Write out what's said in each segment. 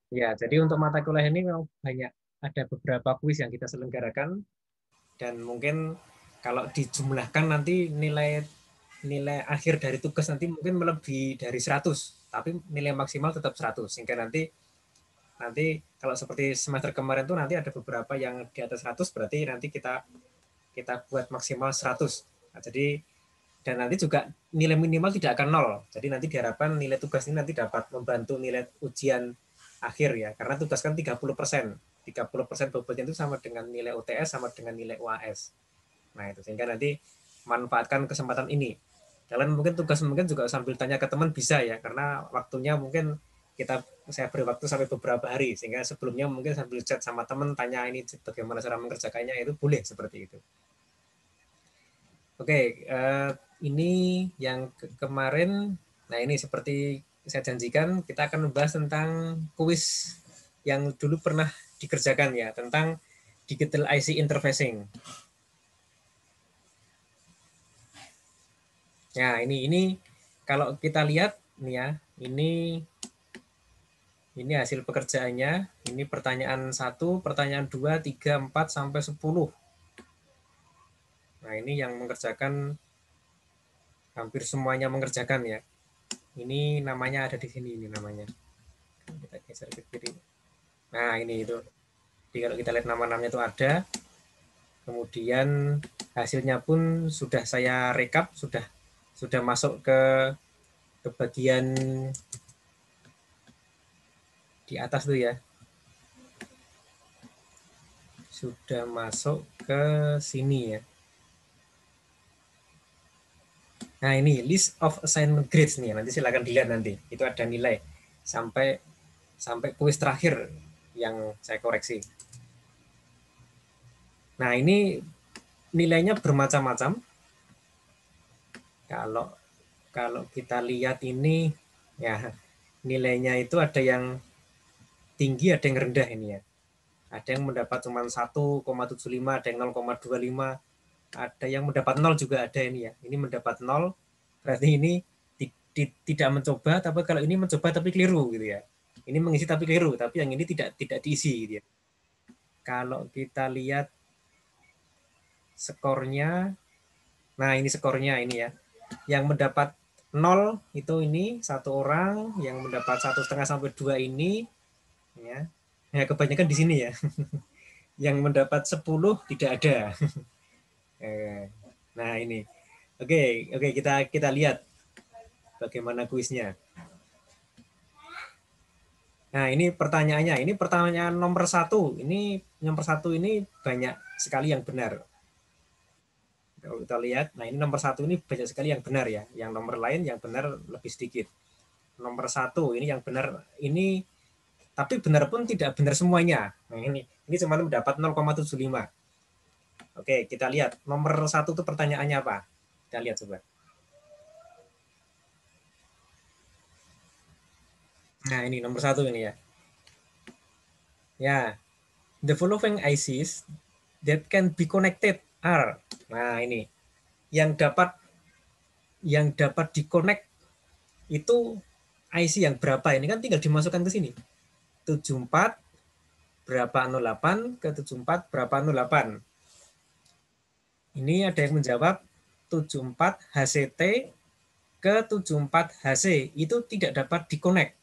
Ya, jadi untuk mata kuliah ini memang banyak ada beberapa kuis yang kita selenggarakan dan mungkin kalau dijumlahkan nanti nilai nilai akhir dari tugas nanti mungkin melebihi dari 100, tapi nilai maksimal tetap 100 sehingga nanti nanti kalau seperti semester kemarin tuh nanti ada beberapa yang di atas 100 berarti nanti kita kita buat maksimal 100. Nah, jadi dan nanti juga nilai minimal tidak akan nol. Jadi nanti diharapkan nilai tugas ini nanti dapat membantu nilai ujian akhir ya. Karena tugas kan 30%. 30% bobotnya itu sama dengan nilai UTS sama dengan nilai UAS. Nah, itu sehingga nanti manfaatkan kesempatan ini. Kalian mungkin tugas mungkin juga sambil tanya ke teman bisa ya, karena waktunya mungkin saya beri waktu sampai beberapa hari sehingga sebelumnya mungkin sambil chat sama teman tanya ini bagaimana cara mengerjakannya itu boleh seperti itu. Oke, ini yang kemarin. Nah, ini seperti saya janjikan, kita akan membahas tentang kuis yang dulu pernah dikerjakan ya, tentang digital IC interfacing. Ya, ini kalau kita lihat nih ya, ini hasil pekerjaannya. Ini pertanyaan 1, pertanyaan 2, 3, 4 sampai 10. Nah, ini yang mengerjakan hampir semuanya mengerjakan ya. Ini namanya ada di sini ini namanya. Kita geser ke kiri. Nah, ini itu. Jadi kalau kita lihat nama-namanya itu ada. Kemudian hasilnya pun sudah saya rekap, sudah masuk ke bagian di atas tuh ya. Sudah masuk ke sini ya. Nah, ini list of assignment grades nih. Nanti silakan dilihat nanti. Itu ada nilai sampai sampai kuis terakhir yang saya koreksi. Nah, ini nilainya bermacam-macam. Kalau kalau kita lihat ini ya nilainya itu ada yang tinggi, ada yang rendah ini ya. Ada yang mendapat cuma 1,75, ada yang 0,25, ada yang mendapat 0 juga ada ini ya. Ini mendapat 0, berarti ini tidak mencoba, tapi kalau ini mencoba tapi keliru gitu ya. Ini mengisi tapi keliru, tapi yang ini tidak diisi gitu ya. Kalau kita lihat skornya, nah ini skornya ini ya. Yang mendapat 0 itu ini satu orang, yang mendapat 1,5 sampai 2 ini ya. Ya kebanyakan di sini ya. Yang mendapat 10 tidak ada. Nah, ini. Oke, kita kita lihat bagaimana kuisnya. Nah, ini pertanyaannya. Ini pertanyaan nomor 1. Ini banyak sekali yang benar. Kalau kita lihat, nah ini nomor 1 ini banyak sekali yang benar ya. Yang nomor lain yang benar lebih sedikit. Nomor 1 ini yang benar. Ini tapi benar pun tidak benar semuanya. Nah, ini cuma mendapat 0,75. Oke, kita lihat. Nomor 1 itu pertanyaannya apa? Kita lihat coba. Nah, ini nomor 1 ini ya. Ya, the following ICs that can be connected are. Nah, ini yang dapat di-connect itu IC yang berapa? Ini kan tinggal dimasukkan ke sini. 74 berapa 08 ke 74 berapa 08. Ini ada yang menjawab 74 HCT ke 74 HC itu tidak dapat di-connect.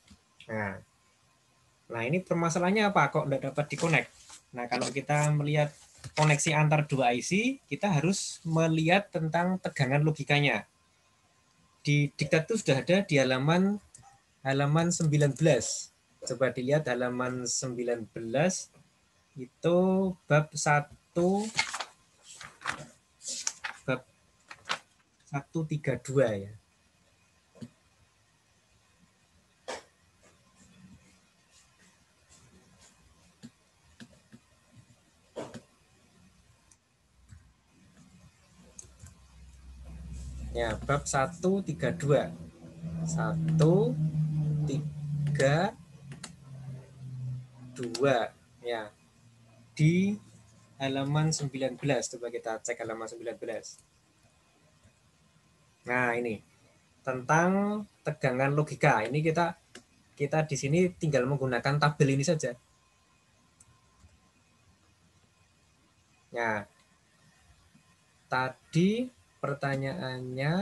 Nah, ini permasalahannya apa? Kok tidak dapat di-connect? Nah, kalau kita melihat koneksi antar dua IC, kita harus melihat tentang tegangan logikanya. Di diktat itu sudah ada di halaman 19. Coba dilihat halaman 19 itu bab 1 bab 132 ya. Ya, bab 132. 132 ya. Di halaman 19. Coba kita cek halaman 19. Nah, ini tentang tegangan logika. Ini kita kita di sini tinggal menggunakan tabel ini saja. Nah, tadi pertanyaannya,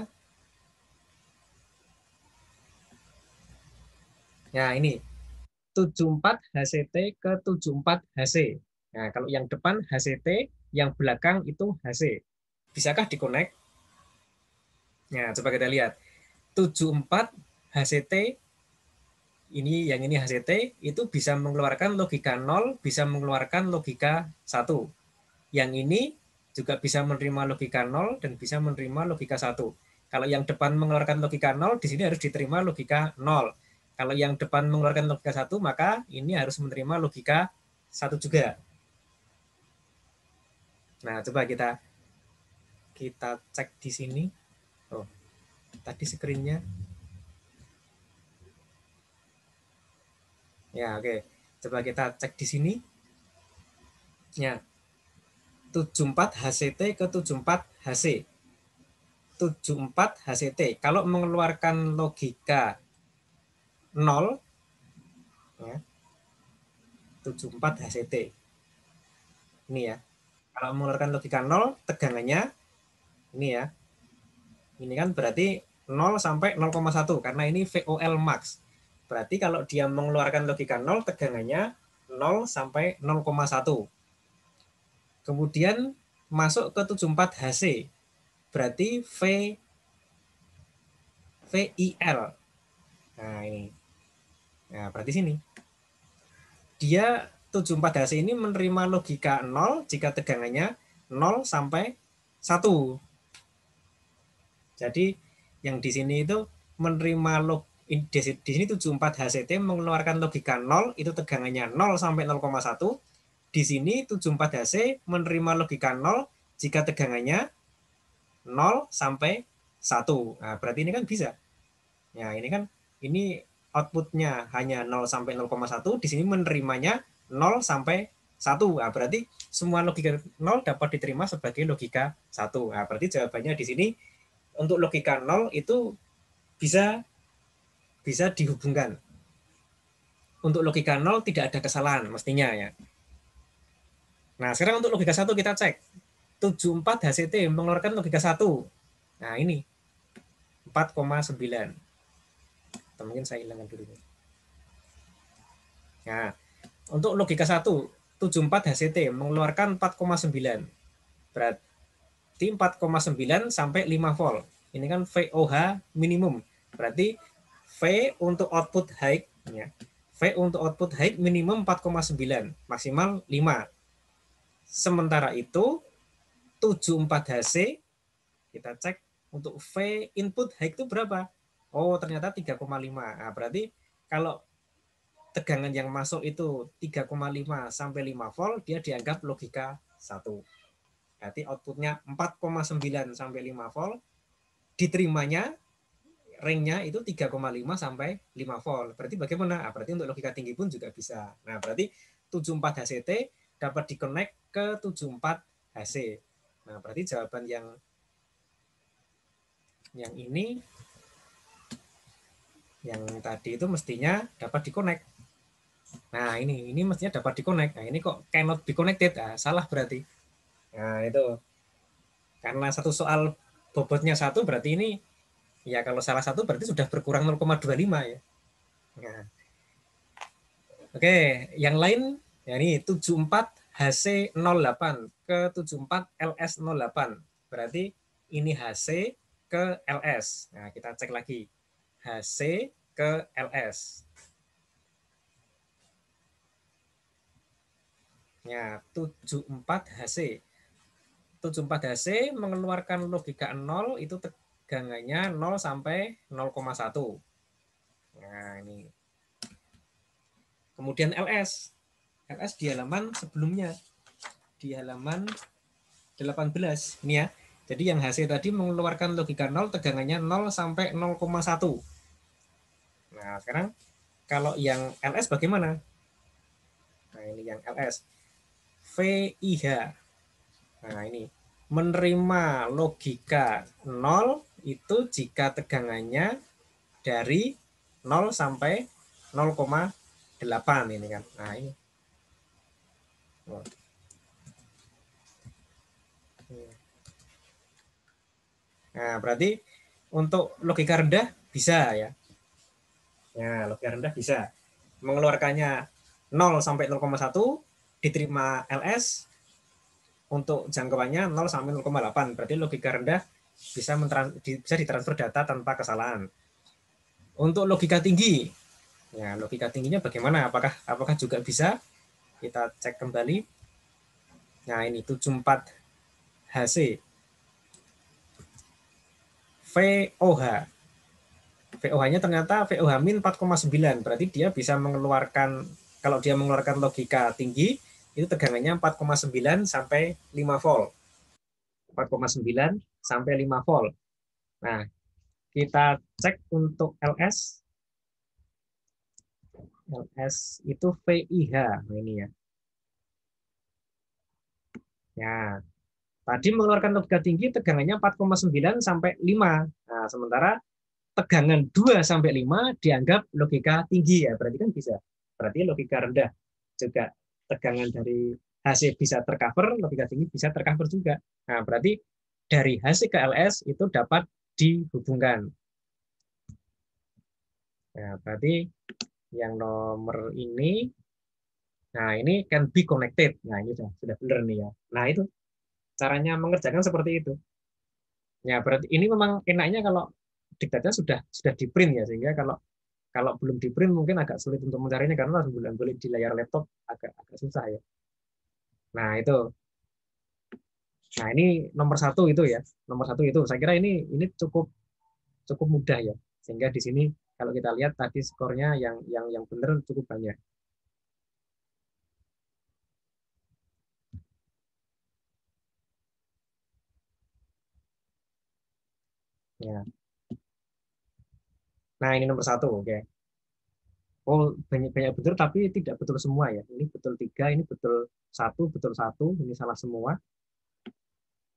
nah ini 74 HCT ke 74 HC. Nah, kalau yang depan HCT, yang belakang itu HC. Bisakah di-connect? Nah, coba kita lihat. 74 HCT, yang ini HCT, itu bisa mengeluarkan logika 0, bisa mengeluarkan logika 1. Yang ini juga bisa menerima logika 0 dan bisa menerima logika 1. Kalau yang depan mengeluarkan logika 0, di sini harus diterima logika 0. Kalau yang depan mengeluarkan logika 1, maka ini harus menerima logika 1 juga. Nah, coba kita cek di sini. Oh, tadi screen-nya. Ya, oke. Coba kita cek di sini. Ya, 74 HCT ke 74 HC. 74 HCT. Kalau mengeluarkan logika 0, ya, 74 HCT. Ini ya. Kalau mengeluarkan logika 0, tegangannya ini ya. Ini kan berarti 0 sampai 0,1 karena ini VOL max. Berarti kalau dia mengeluarkan logika 0, tegangannya 0 sampai 0,1. Kemudian masuk ke 74 HC. Berarti VIL. Nah, ini. Nah, berarti sini. Dia 74 HC ini menerima logika 0 jika tegangannya 0 sampai 1. Jadi yang di sini itu menerima di sini 74 HCT mengeluarkan logika 0, itu tegangannya 0 sampai 0,1. Di sini 74 HC menerima logika 0 jika tegangannya 0 sampai 1. Nah, berarti ini kan bisa. Ya, ini outputnya hanya 0 sampai 0,1, di sini menerimanya 0 sampai 1. Nah, berarti semua logika 0 dapat diterima sebagai logika 1. Nah, berarti jawabannya di sini untuk logika 0 itu bisa dihubungkan. Untuk logika 0 tidak ada kesalahan mestinya ya. Nah, sekarang untuk logika 1 kita cek. 74 HCT mengeluarkan logika 1. Nah, ini 4,9. Atau mungkin saya hilangkan dulu. Nah, untuk logika 1, 74 HCT mengeluarkan 4,9. Berarti 4,9 sampai 5 volt. Ini kan VOH minimum. Berarti V untuk output high, ya. V untuk output high minimum 4,9, maksimal 5. Sementara itu 74 HC kita cek untuk V input high itu berapa? Oh, ternyata 3,5. Nah, berarti kalau tegangan yang masuk itu 3,5 sampai 5 volt, dia dianggap logika 1. Berarti outputnya 4,9 sampai 5 volt, diterimanya ringnya itu 3,5 sampai 5 volt. Berarti bagaimana? Nah, berarti untuk logika tinggi pun juga bisa. Nah, berarti 74 HCT dapat di-connect ke 74 HC. Nah, berarti jawaban yang ini, yang tadi itu mestinya dapat di-connect. Nah, ini mestinya dapat di-connect. Nah, ini kok cannot be connected. Nah, salah berarti. Nah, itu. Karena satu soal bobotnya 1, berarti ini, ya kalau salah satu berarti sudah berkurang 0,25 ya. Nah, oke, yang lain ya ini 74 HC08 ke 74 LS08. Berarti ini HC ke LS. Nah, kita cek lagi. HC ke LS. Ya, 74 HC. 74 HC mengeluarkan logika 0 itu tegangannya 0 sampai 0,1. Nah, ini. Kemudian LS. LS di halaman sebelumnya. Di halaman 18. Ini ya. Jadi yang HC tadi mengeluarkan logika 0, tegangannya 0 sampai 0,1. Nah, sekarang kalau yang LS bagaimana? Nah, ini yang LS. VIH. Nah, ini menerima logika 0 itu jika tegangannya dari 0 sampai 0,8 ini kan. Nah, ini. Nah, berarti untuk logika rendah bisa ya. Ya, logika rendah bisa. Mengeluarkannya 0 sampai 0,1 diterima LS untuk jangkauannya 0 sampai 0,8. Berarti logika rendah bisa ditransfer data tanpa kesalahan. Untuk logika tinggi, ya logika tingginya bagaimana? Apakah juga bisa? Kita cek kembali. Nah, ini 74 HC VOH. VOH-nya ternyata VOH min 4,9. Berarti dia bisa mengeluarkan, kalau dia mengeluarkan logika tinggi, itu tegangannya 4,9 sampai 5 volt. 4,9 sampai 5 volt. Nah, kita cek untuk LS. LS itu VIH. Nah, ini ya. Ya, tadi mengeluarkan logika tinggi tegangannya 4,9 sampai 5. Nah, sementara tegangan 2 sampai 5 dianggap logika tinggi ya, berarti kan bisa. Berarti logika rendah juga tegangan dari HC bisa tercover, logika tinggi bisa tercover juga. Nah, berarti dari HC ke LS itu dapat dihubungkan. Nah, berarti yang nomor ini, nah ini can be connected. Nah, ini sudah benar nih ya. Nah, itu caranya mengerjakan seperti itu. Ya, berarti ini memang enaknya kalau diktatnya sudah di print ya, sehingga kalau kalau belum di print mungkin agak sulit untuk mencarinya karena harus bolak-balik di layar laptop agak susah ya. Nah, itu. Nah, ini nomor satu itu ya. Nomor satu itu saya kira ini cukup cukup mudah ya. Sehingga di sini kalau kita lihat tadi skornya yang benar cukup banyak. Ya. Nah, ini nomor satu, oke. Oh, banyak betul tapi tidak betul semua ya. Ini betul 3, ini betul satu, ini salah semua.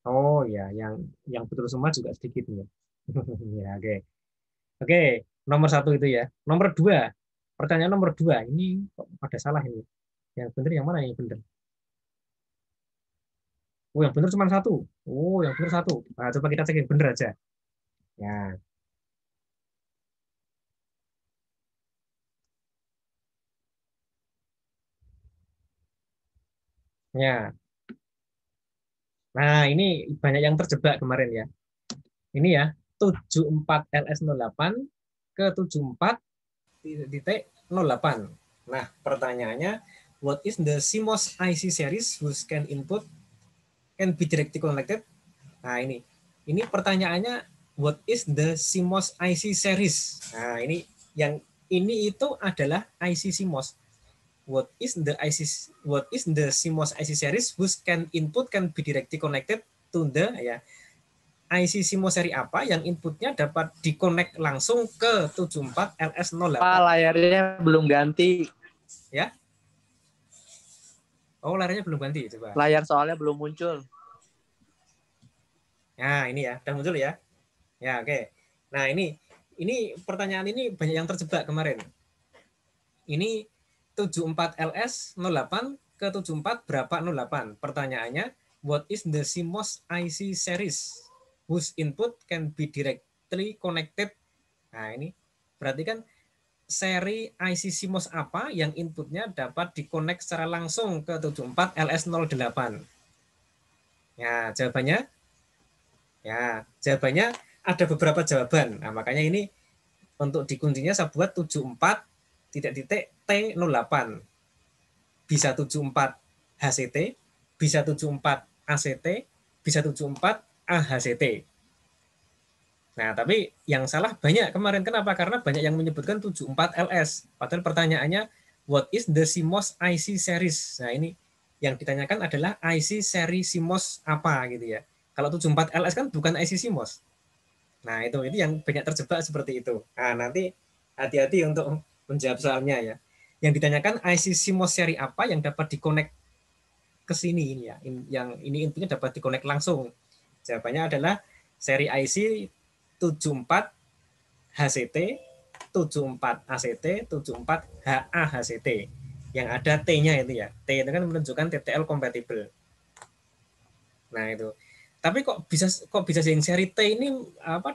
Oh ya, yang betul semua juga sedikit ya. Ya, oke. Oke, nomor satu itu ya. Nomor 2, pertanyaan nomor 2 ini kok ada salah ini. Yang benar yang mana yang benar? Oh, yang benar cuma satu. Oh, yang benar satu. Nah, coba kita cek yang benar aja. Ya, ya. Nah, ini banyak yang terjebak kemarin ya. Ini ya, 74LS08 ke 74.08. Nah, pertanyaannya, what is the CMOS IC series whose can input can be directly connected? Nah, ini pertanyaannya, what is the CMOS IC series? Nah, ini itu adalah IC CMOS. What is the CMOS IC series whose can input can be directly connected to the ya IC CMOS seri apa yang inputnya dapat dikonek langsung ke 74LS08. Pak, layarnya belum ganti. Ya. Oh, layarnya belum ganti coba. Layar soalnya belum muncul. Nah, ini ya, udah muncul ya. Ya, oke. Nah, ini pertanyaan ini banyak yang terjebak kemarin. Ini 74LS08 ke 74 berapa 08? Pertanyaannya, what is the CMOS IC series whose input can be directly connected? Nah, ini berarti kan seri IC CMOS apa yang inputnya dapat dikonek secara langsung ke 74LS08? Ya, jawabannya ada beberapa jawaban. Nah, makanya ini untuk dikuncinya saya buat 74 titik T08. Bisa 74 HCT, bisa 74 ACT, bisa 74 AHCT. Nah, tapi yang salah banyak kemarin. Kenapa? Karena banyak yang menyebutkan 74LS. Padahal pertanyaannya, what is the CMOS IC series? Nah, ini yang ditanyakan adalah IC seri CMOS apa gitu ya. Kalau 74LS kan bukan IC CMOS. Nah, itu yang banyak terjebak seperti itu. Nah, nanti hati-hati untuk menjawab soalnya ya. Yang ditanyakan IC CMOS seri apa yang dapat dikonek ke sini ini ya. Yang ini intinya dapat dikonek langsung. Jawabannya adalah seri IC 74 HCT, 74 ACT, 74 HAHCT. Yang ada T-nya itu ya. T itu kan menunjukkan TTL kompatibel. Nah, itu. Tapi kok bisa yang seri T ini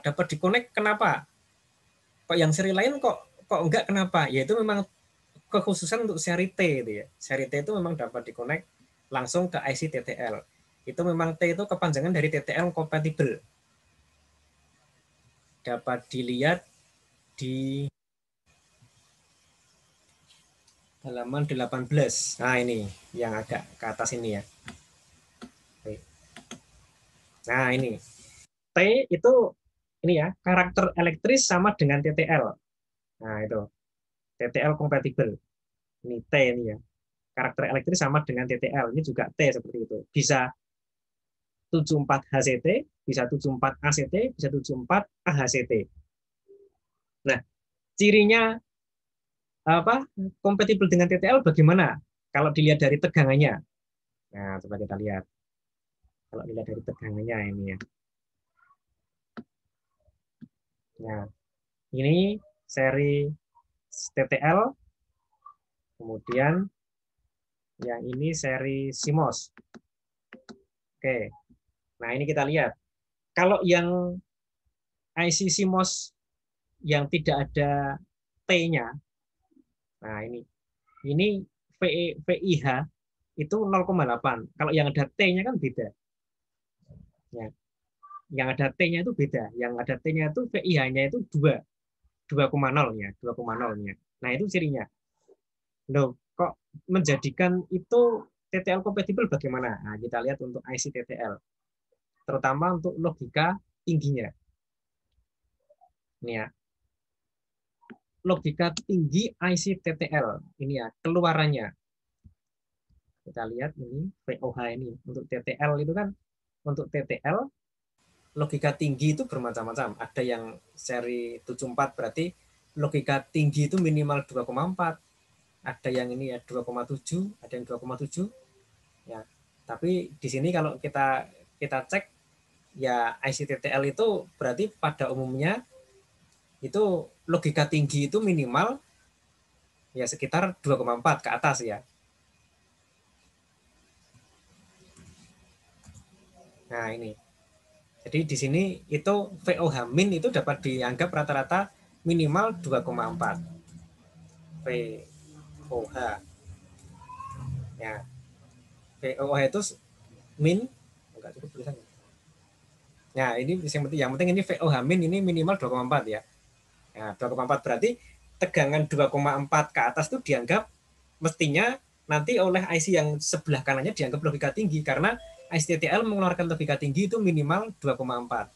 dapat dikonek, kenapa? Kok yang seri lain kok enggak, kenapa? Ya itu memang kekhususan untuk seri T itu ya. Seri T itu memang dapat dikonek langsung ke IC TTL. Itu memang T itu kepanjangan dari TTL kompatibel. Dapat dilihat di halaman 18. Nah, ini yang agak ke atas ini ya. Nah, ini. T itu ini ya, karakter elektris sama dengan TTL. Nah, itu. TTL kompatibel. Ini T ini ya. Karakter elektris sama dengan TTL. Ini juga T seperti itu. Bisa 74 HCT, bisa 74 ACT, bisa 74 AHCT. Nah, cirinya kompatibel dengan TTL bagaimana? Kalau dilihat dari tegangannya. Nah, coba kita lihat. Kalau dilihat dari tegangannya ini ya. Nah, ini seri TTL, kemudian yang ini seri CMOS. Oke, nah ini kita lihat. Kalau yang IC CMOS yang tidak ada T-nya, nah ini VIH itu 0,8. Kalau yang ada T-nya kan beda. Ya. Yang ada T-nya itu beda. Yang ada T-nya itu VIH-nya itu 2,0-nya, 2,0-nya. Nah, itu cirinya. Loh, kok menjadikan itu TTL kompatibel bagaimana? Nah, kita lihat untuk IC TTL. Terutama untuk logika tingginya. Ini ya. Logika tinggi IC TTL. Ini ya, keluarannya. Kita lihat ini VOH ini. Untuk TTL itu kan, untuk TTL logika tinggi itu bermacam-macam. Ada yang seri 74 berarti logika tinggi itu minimal 2,4. Ada yang ini ya 2,7, ada yang 2,7. Ya. Tapi di sini kalau kita cek ya ICTTL itu berarti pada umumnya itu logika tinggi itu minimal ya sekitar 2,4 ke atas ya. Nah, ini. Jadi di sini itu VOH min itu dapat dianggap rata-rata minimal 2,4. VOH. Ya. VOH itu min enggak cukup tulisannya. Nah, ini yang penting ini VOH min ini minimal 2,4 ya. Nah, 2,4 berarti tegangan 2,4 ke atas itu dianggap mestinya nanti oleh IC yang sebelah kanannya dianggap logika tinggi karena ICTTL mengeluarkan logika tinggi itu minimal 2,4.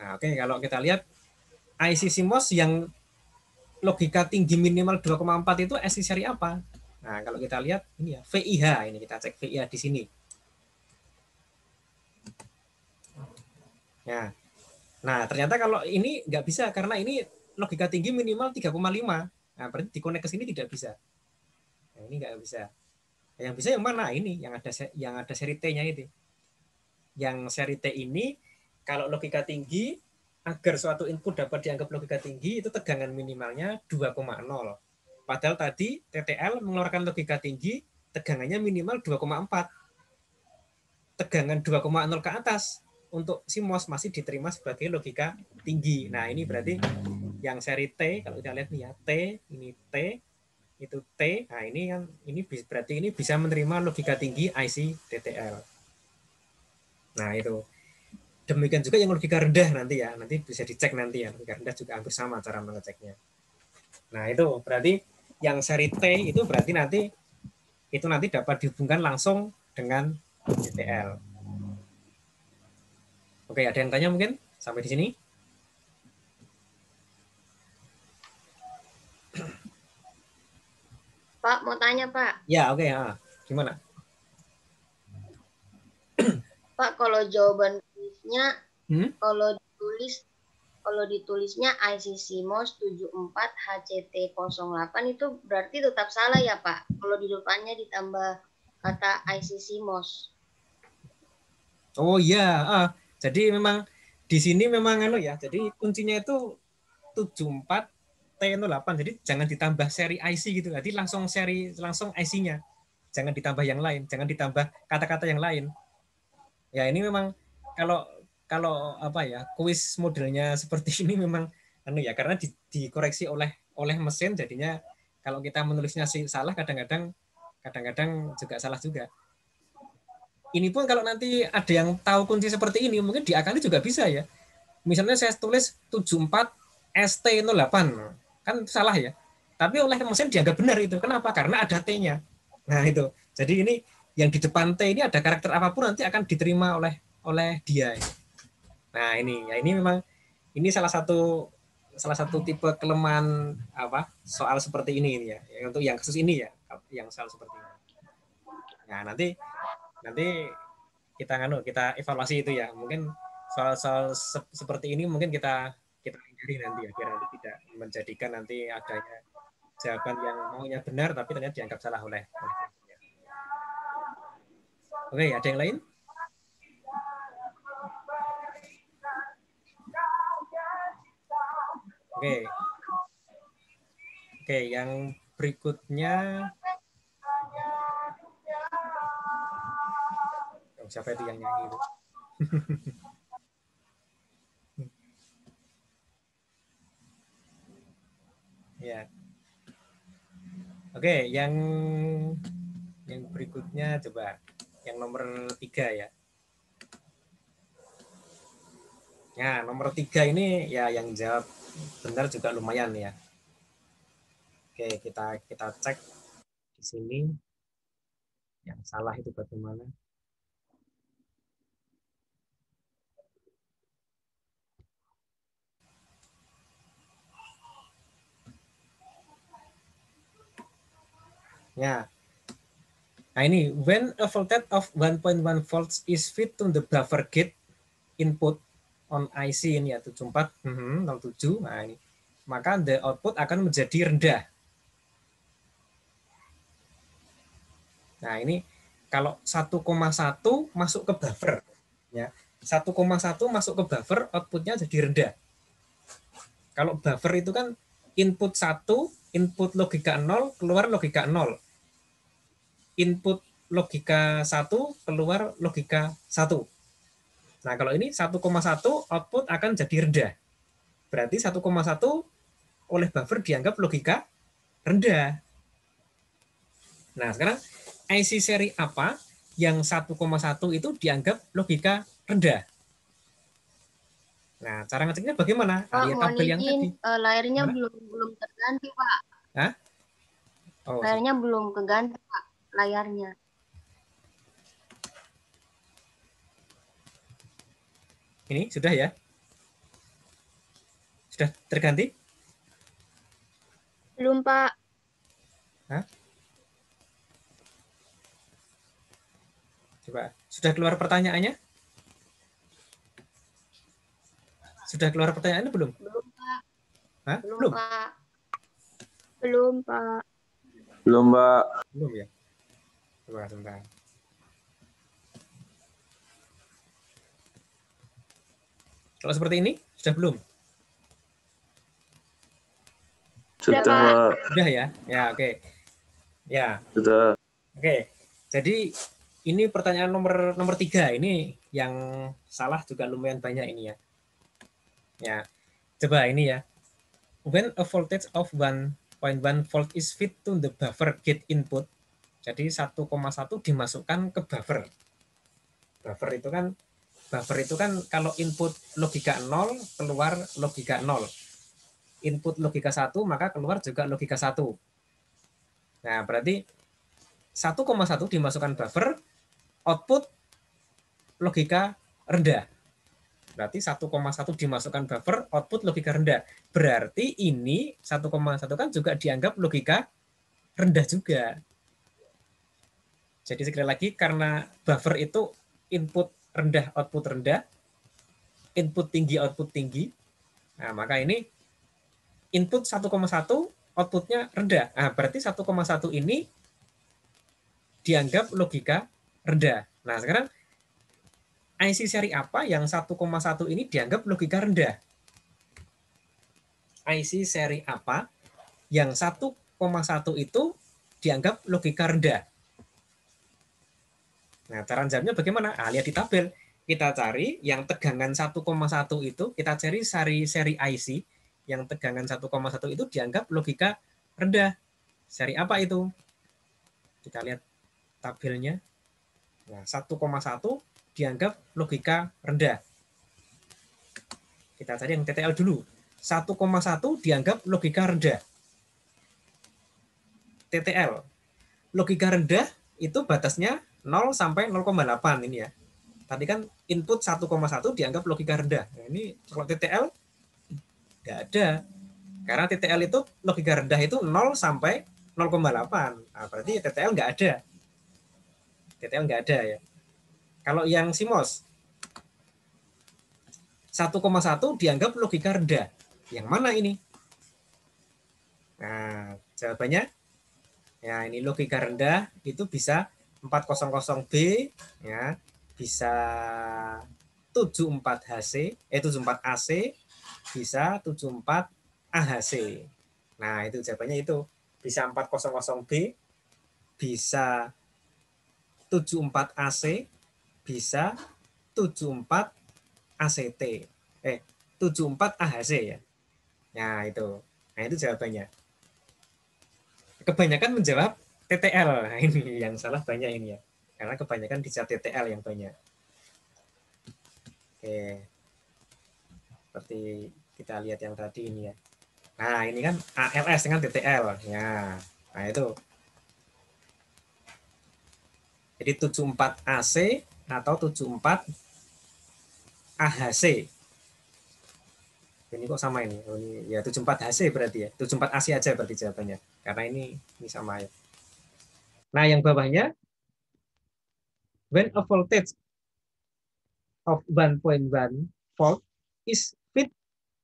Nah, oke, kalau kita lihat IC CMOS yang logika tinggi minimal 2,4 itu IC seri apa? Nah, kalau kita lihat ini ya, VIH, ini kita cek VIH di sini. Ya. Nah, ternyata kalau ini nggak bisa karena ini logika tinggi minimal 3,5. Nah, berarti dikonek ke sini tidak bisa. Nah, ini nggak bisa. Yang bisa yang mana? Ini yang ada seri T-nya itu. Yang seri T ini kalau logika tinggi agar suatu input dapat dianggap logika tinggi itu tegangan minimalnya 2,0. Padahal tadi TTL mengeluarkan logika tinggi tegangannya minimal 2,4. Tegangan 2,0 ke atas untuk CMOS masih diterima sebagai logika tinggi. Nah, ini berarti yang seri T, kalau kita lihat nih ya, T, ini T, itu T. Nah, ini berarti ini bisa menerima logika tinggi IC TTL. Nah, itu. Demikian juga yang logika rendah nanti ya, nanti bisa dicek nanti ya. Logika rendah juga hampir sama cara mengeceknya. Nah, itu berarti yang seri T itu berarti nanti dapat dihubungkan langsung dengan TTL. Oke, ada yang tanya mungkin sampai di sini? Pak, mau tanya, Pak. Ya, oke. Gimana? Pak, kalau jawaban kuisnya, kalau ditulisnya IC CMOS 74 HCT08 itu berarti tetap salah ya, Pak? Kalau di depannya ditambah kata IC CMOS. Oh iya, jadi memang di sini memang ya. Jadi kuncinya itu 74T08. Jadi jangan ditambah seri IC gitu. Jadi langsung IC-nya. Jangan ditambah yang lain, jangan ditambah kata-kata yang lain. Ya ini memang kalau kalau apa ya, kuis modelnya seperti ini memang ya karena dikoreksi oleh mesin, jadinya kalau kita menulisnya salah kadang-kadang juga salah juga. Ini pun kalau nanti ada yang tahu kunci seperti ini, mungkin diakali juga bisa ya. Misalnya saya tulis 74ST08, kan salah ya. Tapi oleh mesin dianggap benar itu. Kenapa? Karena ada T-nya. Nah itu. Jadi ini yang di depan T ini ada karakter apapun nanti akan diterima oleh dia. Nah ini, ya ini memang ini salah satu tipe kelemahan soal seperti ini ya. Untuk yang kasus ini ya, yang soal seperti ini. Nah nanti kita evaluasi itu ya. Mungkin soal seperti ini mungkin kita hindari nanti ya, biar nanti tidak menjadikan nanti adanya jawaban yang maunya benar tapi ternyata dianggap salah oleh. Oke, ada yang lain? Oke, yang berikutnya siapa itu yang nyanyi itu? Ya. Oke, yang berikutnya coba yang nomor 3 ya. Nah, nomor 3 ini ya yang jawab benar juga lumayan ya. Oke, kita cek di sini. Yang salah itu bagaimana? Ya. Nah ini, when a voltage of 1.1 volts is fed to the buffer gate input on IC ini ya 7407, nah ini, maka the output akan menjadi rendah. Nah ini kalau 1,1 masuk ke buffer, ya 1,1 masuk ke buffer, outputnya jadi rendah. Kalau buffer itu kan input 1, input logika 0, keluar logika 0. Input logika 1, keluar logika 1. Nah, kalau ini 1,1 output akan jadi rendah. Berarti 1,1 oleh buffer dianggap logika rendah. Nah, sekarang IC seri apa yang 1,1 itu dianggap logika rendah? Nah, cara ngeceknya bagaimana? Pak, mohon izin, layarnya belum terganti, Pak. Hah? Oh, layarnya belum keganti, Pak. Layarnya. Ini sudah ya? Sudah terganti? Belum, Pak. Hah? Coba, sudah keluar pertanyaannya? Sudah keluar pertanyaannya belum? Belum, Pak. Hah? Belum, Pak. Belum, Pak. Belum, Mbak. Belum ya? Coba sebentar. Kalau seperti ini, sudah belum? Sudah, Mbak. Sudah ya? Ya, oke. Ya. Sudah. Oke. Jadi ini pertanyaan nomor 3 ini yang salah juga lumayan banyak ini ya. Ya. Coba ini ya. When a voltage of 1.1 volt is fed to the buffer gate input. Jadi 1,1 dimasukkan ke buffer. Buffer itu kan kalau input logika 0 keluar logika 0. Input logika 1 maka keluar juga logika 1. Nah, berarti 1,1 dimasukkan buffer, output logika rendah. Berarti 1,1 dimasukkan buffer, output logika rendah. Berarti ini 1,1 kan juga dianggap logika rendah juga. Jadi sekali lagi, karena buffer itu input rendah, output rendah, input tinggi, output tinggi, nah maka ini input 1,1, outputnya rendah. Nah, berarti 1,1 ini dianggap logika rendah. Nah, sekarang IC seri apa yang 1,1 ini dianggap logika rendah? IC seri apa yang 1,1 itu dianggap logika rendah. Nah, cara jawabnya bagaimana? Lihat di tabel. Kita cari yang tegangan 1,1 itu, kita cari seri IC yang tegangan 1,1 itu dianggap logika rendah. Seri apa itu? Kita lihat tabelnya. Nah, 1,1 dianggap logika rendah. Kita cari yang TTL dulu. 1,1 dianggap logika rendah. TTL. Logika rendah itu batasnya 0 sampai 0,8 ini ya. Tadi kan input 1,1 dianggap logika rendah. Nah, ini kalau TTL nggak ada. Karena TTL itu logika rendah itu 0 sampai 0,8. Nah, berarti TTL nggak ada. TTL nggak ada ya. Kalau yang CMOS 1,1 dianggap logika rendah. Yang mana ini? Nah, jawabannya ya ini logika rendah itu bisa 400B ya, bisa 74HC, 74AC, bisa 74 AHC. Nah, itu jawabannya itu. Bisa 400B, bisa 74AC, bisa 74 ACT. 74 AHC ya. Nah, itu. Nah, itu jawabannya. Kebanyakan menjawab TTL. Nah, ini yang salah banyak ini ya. Karena kebanyakan dijawab TTL yang banyak. Oke. Seperti kita lihat yang tadi ini ya. Nah, ini kan ALS dengan TTL. Ya. Nah, itu. Jadi 74 AC atau 74 AHC. Ini kok sama ini? Oh, ini ya 74 HC berarti ya. 74 AC aja berarti jawabannya. Karena ini sama ya. Nah, yang bawahnya when a voltage of 1.1 volt is fit,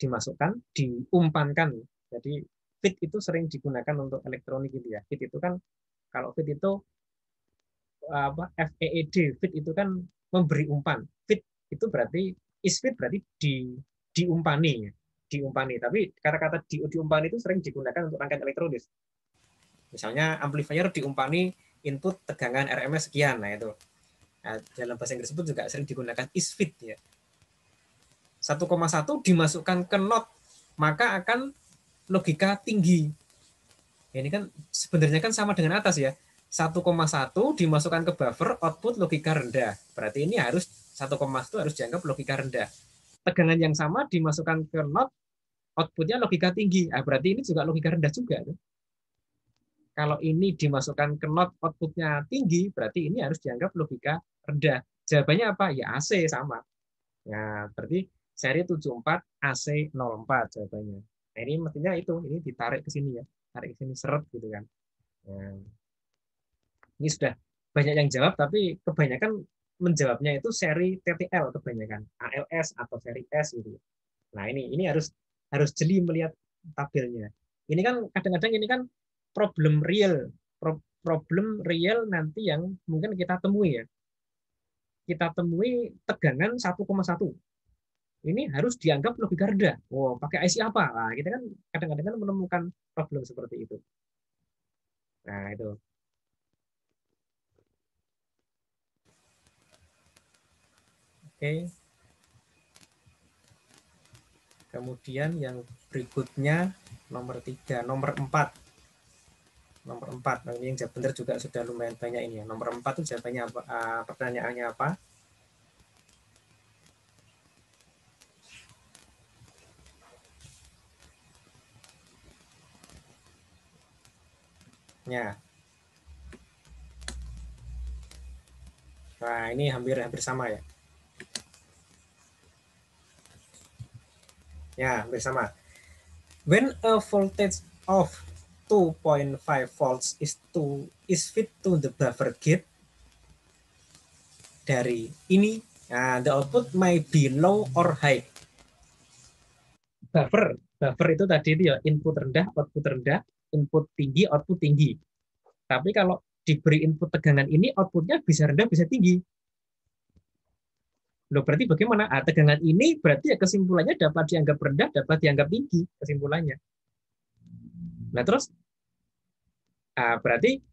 dimasukkan, diumpankan. Jadi fit itu sering digunakan untuk elektronik gitu ya. Fit itu kan kalau fit itu apa FEED, fit itu kan memberi umpan. Fit itu berarti is fit berarti diumpani, diumpani. Tapi kata-kata diumpani itu sering digunakan untuk rangkaian elektronis. Misalnya amplifier diumpani input tegangan RMS sekian, nah itu. Nah, dalam bahasa Inggris tersebut juga sering digunakan is fit ya. 1,1 dimasukkan ke not maka akan logika tinggi. Ini kan sebenarnya kan sama dengan atas ya. 1,1 dimasukkan ke buffer output logika rendah. Berarti ini harus 1,1 harus dianggap logika rendah. Tegangan yang sama dimasukkan ke not outputnya logika tinggi. Nah, berarti ini juga logika rendah juga. Kalau ini dimasukkan ke not outputnya tinggi, berarti ini harus dianggap logika rendah. Jawabannya apa? Ya AC sama. Nah, berarti seri 74 AC04 jawabannya. Nah, ini mestinya itu, ini ditarik ke sini ya. Tarik ke sini seret gitu kan. Nah, ini sudah banyak yang jawab, tapi kebanyakan menjawabnya itu seri TTL kebanyakan. ALS atau seri S gitu. Nah, ini harus jeli melihat tabelnya. Ini kan kadang-kadang ini kan problem real nanti yang mungkin kita temui ya. Kita temui tegangan 1,1. Ini harus dianggap logika rendah. Oh, pakai IC apa? Nah, kita kan kadang-kadang kan menemukan problem seperti itu. Nah, itu. Oke. Kemudian yang berikutnya nomor 3, nomor 4. Nomor 4. Nah, ini yang jawab benar juga sudah lumayan banyak ini ya. Nomor 4 itu jawabannya apa? Pertanyaannya apa? Ya. Nah, ini hampir sama ya. Ya, hampir sama. When a voltage of 2.5 volts is fit to the buffer gate, dari ini the output may be low or high. Buffer itu tadi itu ya input rendah, output rendah, input tinggi, output tinggi. Tapi kalau diberi input tegangan ini outputnya bisa rendah bisa tinggi. Loh, berarti bagaimana? Tegangan ini berarti ya kesimpulannya dapat dianggap rendah, dapat dianggap tinggi kesimpulannya. Nah, terus berarti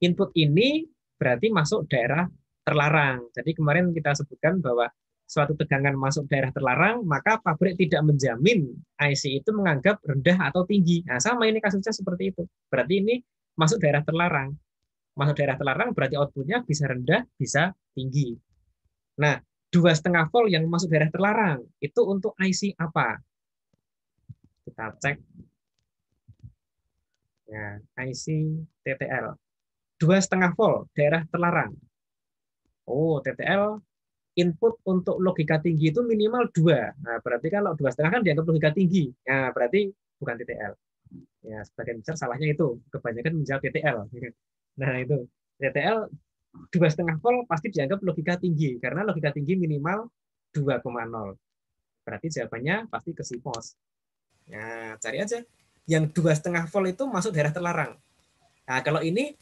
input ini berarti masuk daerah terlarang. Jadi kemarin kita sebutkan bahwa suatu tegangan masuk daerah terlarang, maka pabrik tidak menjamin IC itu menganggap rendah atau tinggi. Nah, sama ini kasusnya seperti itu. Berarti ini masuk daerah terlarang. Masuk daerah terlarang berarti outputnya bisa rendah, bisa tinggi. Nah, 2,5 volt yang masuk daerah terlarang itu untuk IC apa? Kita cek. Ya, IC TTL. 2,5 volt daerah terlarang. Oh, TTL input untuk logika tinggi itu minimal 2. Nah, berarti kalau 2,5 kan dianggap logika tinggi. Nah, berarti bukan TTL. Ya, sebagian besar salahnya itu. Kebanyakan menjawab TTL. Nah, itu. TTL 2,5 volt pasti dianggap logika tinggi. Karena logika tinggi minimal 2,0. Berarti jawabannya pasti ke CMOS. Nah, cari aja. Yang 2,5 volt itu masuk daerah terlarang. Nah, kalau ini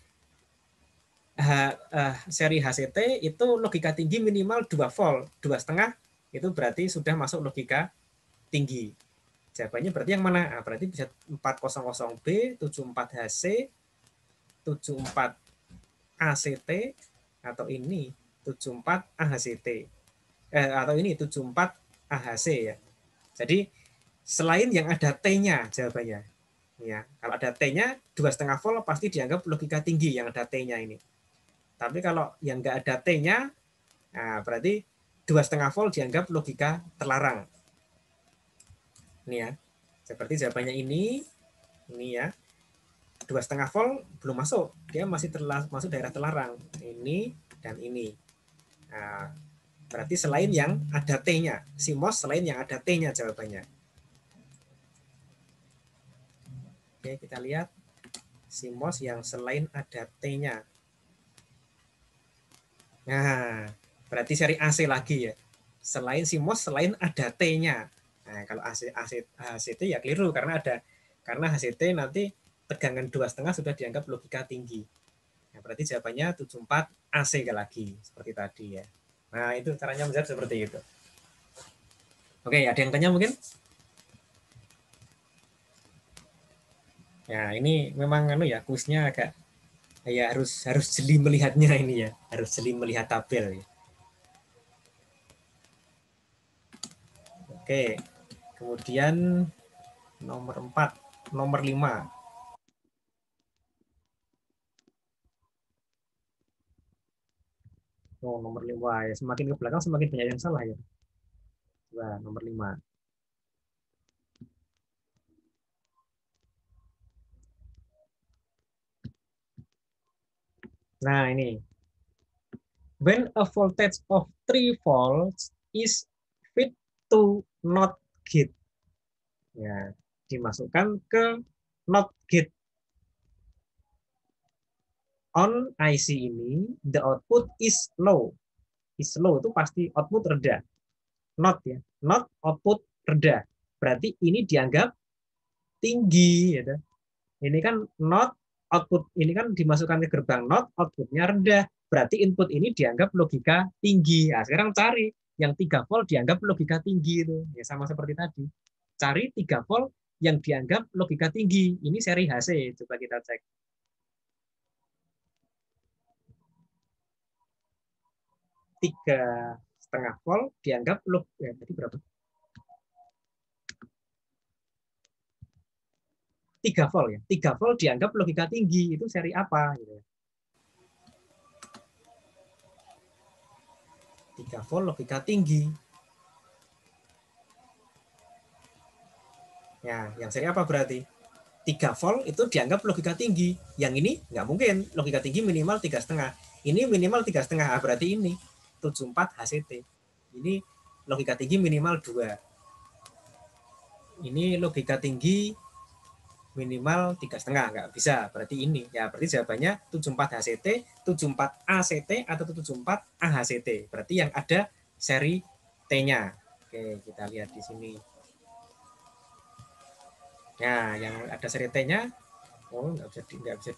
seri HCT itu logika tinggi minimal 2 volt, 2,5 itu berarti sudah masuk logika tinggi. Jawabannya berarti yang mana? Nah, berarti bisa 400B, 74HC, 74ACT, atau ini 74AHCT. Atau ini 74AHC ya. Jadi selain yang ada T-nya jawabannya. Ya, kalau ada T-nya 2,5 volt pasti dianggap logika tinggi yang ada T-nya ini. Tapi kalau yang nggak ada T-nya, nah berarti 2,5 volt dianggap logika terlarang. Ini ya, seperti jawabannya ini ya. 2,5 volt belum masuk, dia masih masuk daerah terlarang. Ini dan ini. Nah, berarti selain yang ada T-nya, CMOS selain yang ada T-nya jawabannya. Oke, kita lihat CMOS yang selain ada T-nya. Nah, berarti seri AC lagi ya. Selain CMOS, selain ada T-nya. Nah, kalau HCT ya keliru karena HCT nanti tegangan 2,5 sudah dianggap logika tinggi. Nah, berarti jawabannya 74 AC lagi seperti tadi ya. Nah, itu caranya menjawab seperti itu. Oke, ada yang tanya mungkin? Ya, ini memang ya kuisnya agak ya harus jeli melihatnya ini ya, harus jeli melihat tabel ya. Oke. Kemudian nomor 4, nomor 5. Oh, nomor 5 ya. Semakin ke belakang semakin banyak yang salah ya. Coba nomor 5. Nah, ini. When a voltage of 3 volts is fit to NOT gate. Ya, dimasukkan ke NOT gate. On IC ini, the output is low. Is low itu pasti output rendah. Not ya. Not output rendah. Berarti ini dianggap tinggi. Ya. Ini kan not output, ini kan dimasukkan ke gerbang not, outputnya rendah. Berarti input ini dianggap logika tinggi. Nah, sekarang cari yang 3 volt dianggap logika tinggi itu. Ya, sama seperti tadi. Cari 3 volt yang dianggap logika tinggi. Ini seri HC. Coba kita cek. 3,5 volt dianggap ya, tadi berapa? 3 volt ya. 3 volt dianggap logika tinggi. Itu seri apa gitu ya. 3 volt logika tinggi. Ya, yang seri apa berarti? 3 volt itu dianggap logika tinggi. Yang ini nggak mungkin. Logika tinggi minimal 3,5. Ini minimal 3,5. Berarti ini 74 HCT. Ini logika tinggi minimal 2. Ini logika tinggi minimal 3,5. Nggak bisa. Berarti ini. Ya, berarti jawabannya 74 HCT, 74 ACT, atau 74 AHCT. Berarti yang ada seri T-nya. Oke, kita lihat di sini. Nah, yang ada seri T-nya, oh nggak bisa